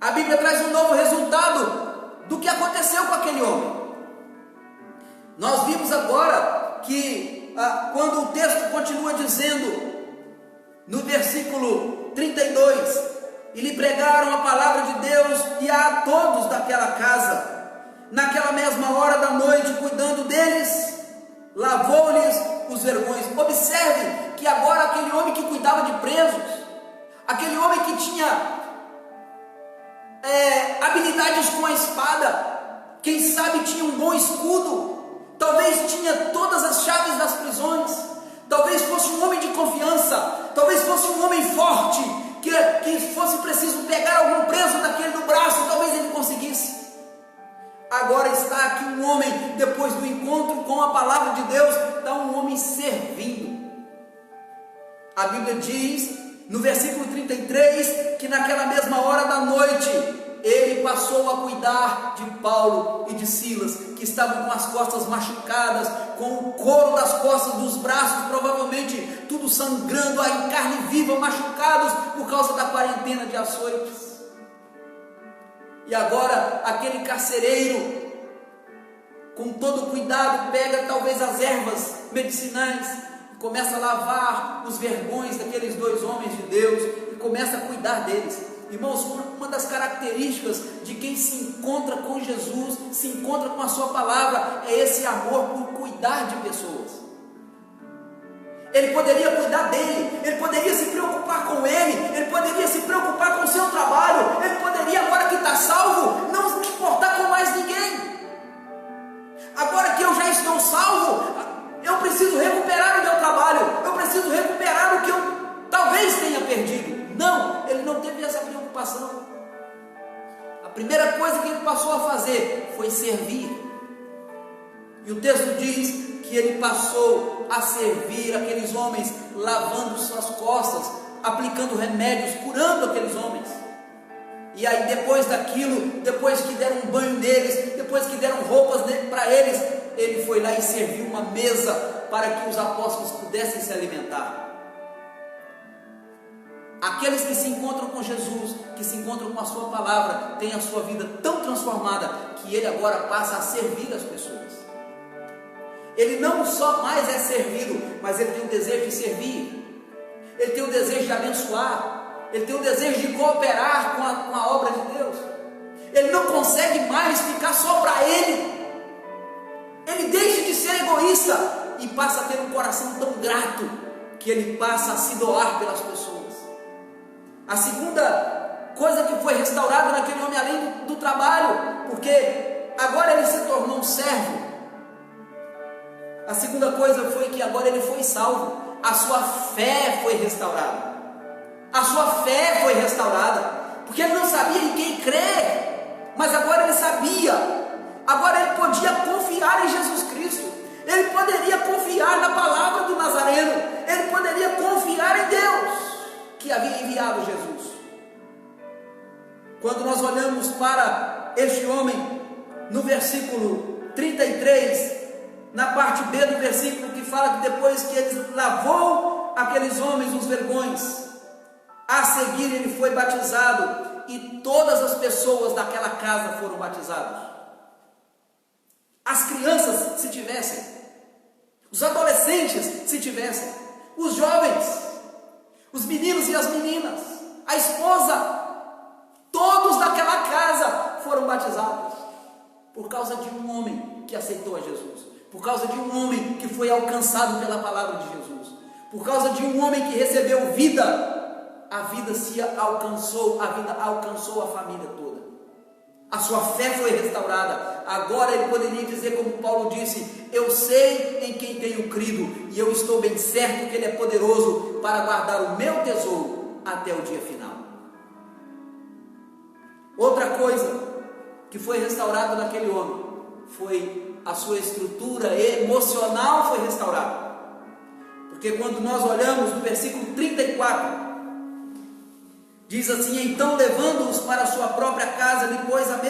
A Bíblia traz um novo resultado do que aconteceu com aquele homem. Nós vimos agora que quando o texto continua dizendo, no versículo 32, e lhe pregaram a palavra de Deus e a todos daquela casa, naquela mesma hora da noite, cuidando deles, lavou-lhes os vergões. Observe que agora aquele homem que cuidava de presos, aquele homem que tinha habilidades com a espada, quem sabe tinha um bom escudo, talvez tinha todas as chaves das prisões, talvez fosse um homem de confiança, talvez fosse um homem forte, que fosse preciso pegar algum preso daquele no braço, talvez ele conseguisse. Agora está aqui um homem, depois do encontro com a palavra de Deus, está um homem servindo. A Bíblia diz, no versículo 33, que naquela mesma hora da noite, ele passou a cuidar de Paulo e de Silas, que estavam com as costas machucadas, com o couro das costas, dos braços, provavelmente tudo sangrando, em carne viva, machucados por causa da quarentena de açoites. E agora aquele carcereiro, com todo cuidado, pega talvez as ervas medicinais e começa a lavar os vergões daqueles dois homens de Deus e começa a cuidar deles. Irmãos, uma das características de quem se encontra com Jesus, se encontra com a sua palavra, é esse amor por cuidar de pessoas. Ele poderia cuidar dele, ele poderia se preocupar com ele poderia se preocupar com o seu trabalho, ele poderia, agora que está salvo, não se importar com mais ninguém. Agora que eu já estou salvo, eu preciso recuperar o meu trabalho, eu preciso recuperar o que eu talvez tenha perdido. Não, ele não teve essa preocupação. A primeira coisa que ele passou a fazer foi servir. E o texto diz que ele passou a servir aqueles homens, lavando suas costas, aplicando remédios, curando aqueles homens. E aí depois daquilo, depois que deram um banho neles, depois que deram roupas para eles, ele foi lá e serviu uma mesa para que os apóstolos pudessem se alimentar. Aqueles que se encontram com Jesus, que se encontram com a sua palavra, têm a sua vida tão transformada, que ele agora passa a servir as pessoas. Ele não só mais é servido, mas ele tem o desejo de servir, ele tem o desejo de abençoar, ele tem o desejo de cooperar com a obra de Deus. Ele não consegue mais ficar só para ele, ele deixa de ser egoísta e passa a ter um coração tão grato, que ele passa a se doar pelas pessoas. A segunda coisa que foi restaurada naquele homem, além do trabalho, porque agora ele se tornou um servo. A segunda coisa foi que agora ele foi salvo. A sua fé foi restaurada. A sua fé foi restaurada, porque ele não sabia em quem crer, mas agora ele sabia. Agora ele podia confiar em Jesus Cristo. Ele poderia confiar na palavra do Nazareno. Ele poderia confiar em Deus, que havia enviado Jesus. Quando nós olhamos para este homem, no versículo 33, na parte B do versículo, que fala que depois que ele lavou aqueles homens os vergões, a seguir ele foi batizado, e todas as pessoas daquela casa foram batizadas. As crianças, se tivessem, os adolescentes, se tivessem, os jovens, os meninos e as meninas, a esposa, todos daquela casa foram batizados, por causa de um homem que aceitou a Jesus, por causa de um homem que foi alcançado pela palavra de Jesus, por causa de um homem que recebeu vida. A vida se alcançou, a vida alcançou a família toda. A sua fé foi restaurada. Agora ele poderia dizer, como Paulo disse: eu sei em quem tenho crido, e eu estou bem certo que ele é poderoso para guardar o meu tesouro até o dia final. Outra coisa que foi restaurada naquele homem foi a sua estrutura emocional foi restaurada. Porque quando nós olhamos no versículo 34, diz assim: então, levando-os para a sua própria casa, lhes pôs a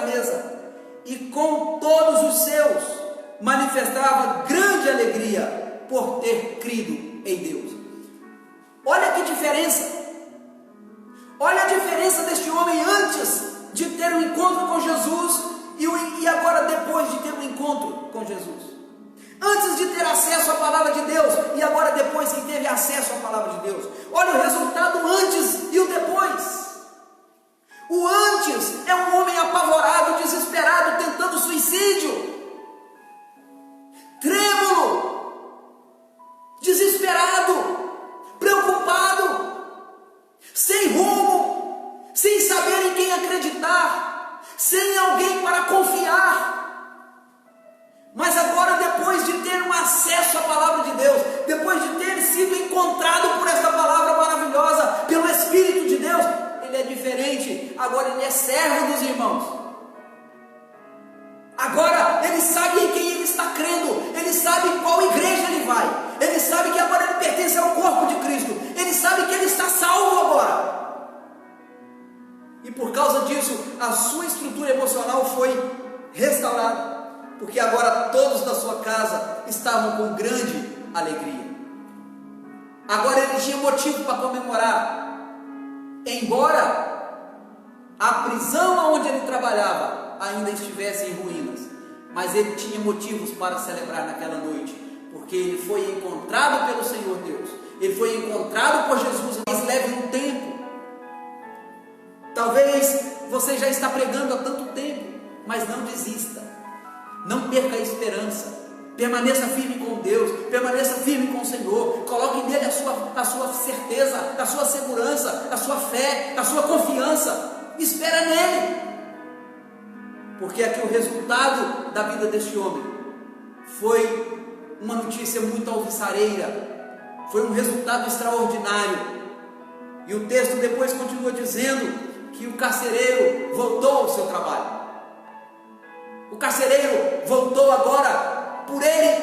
mesa, e com todos os seus manifestava grande alegria por ter crido em Deus. Olha que diferença, encontro com Jesus. Antes de ter acesso à palavra de Deus, e agora depois que teve acesso à palavra de Deus. Olha o resultado antes e o depois. O antes é um homem apavorado, desesperado, tentando suicídio, trêmulo, desesperado, preocupado, sem rumo, sem saber em quem acreditar, sem alguém para confiar. Mas agora, depois de ter um acesso à palavra de Deus, depois de ter sido encontrado por essa palavra maravilhosa, pelo Espírito de Deus, ele é diferente. Agora ele é servo dos irmãos. Agora ele sabe em quem ele está crendo, ele sabe em qual igreja ele vai, ele sabe que agora ele pertence ao corpo de Cristo, ele sabe que ele está salvo agora. E por causa disso, a sua estrutura emocional foi restaurada. Porque agora todos da sua casa estavam com grande alegria. Agora ele tinha motivo para comemorar. Embora a prisão onde ele trabalhava ainda estivesse em ruínas, mas ele tinha motivos para celebrar naquela noite, porque ele foi encontrado pelo Senhor Deus, ele foi encontrado por Jesus. Mas leve um tempo. Talvez você já está pregando há tanto tempo, mas não desista. Não perca a esperança, permaneça firme com Deus, permaneça firme com o Senhor, coloque nele a sua certeza, a sua segurança, a sua fé, a sua confiança, espera nele, porque aqui o resultado da vida deste homem foi uma notícia muito alvissareira, foi um resultado extraordinário, e o texto depois continua dizendo que o carcereiro voltou ao seu trabalho. O carcereiro voltou agora, por ele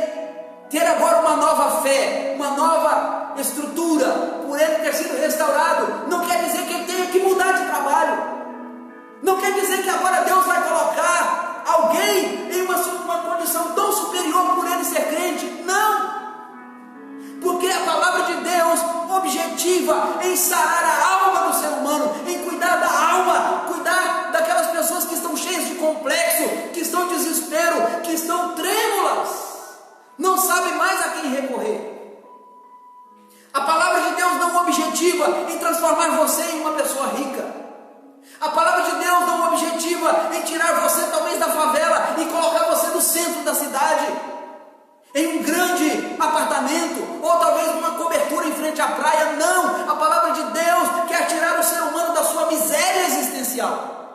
ter agora uma nova fé, uma nova estrutura, por ele ter sido restaurado. Não quer dizer que ele tenha que mudar de trabalho. Não quer dizer que agora Deus vai colocar alguém em uma condição tão superior por ele ser crente. Não! Porque a palavra de Deus objetiva em sarar a alma do ser humano, em cuidar da alma, cuidar daquelas pessoas que estão cheias de complexo, que estão em desespero, que estão trêmulas, não sabem mais a quem recorrer. A palavra de Deus não objetiva em transformar você em uma pessoa rica. A palavra de Deus não objetiva em tirar você talvez da favela e colocar você no centro da cidade, em um grande apartamento, ou talvez numa cobertura em frente à praia. Não, a palavra de Deus quer tirar o ser humano da sua miséria existencial.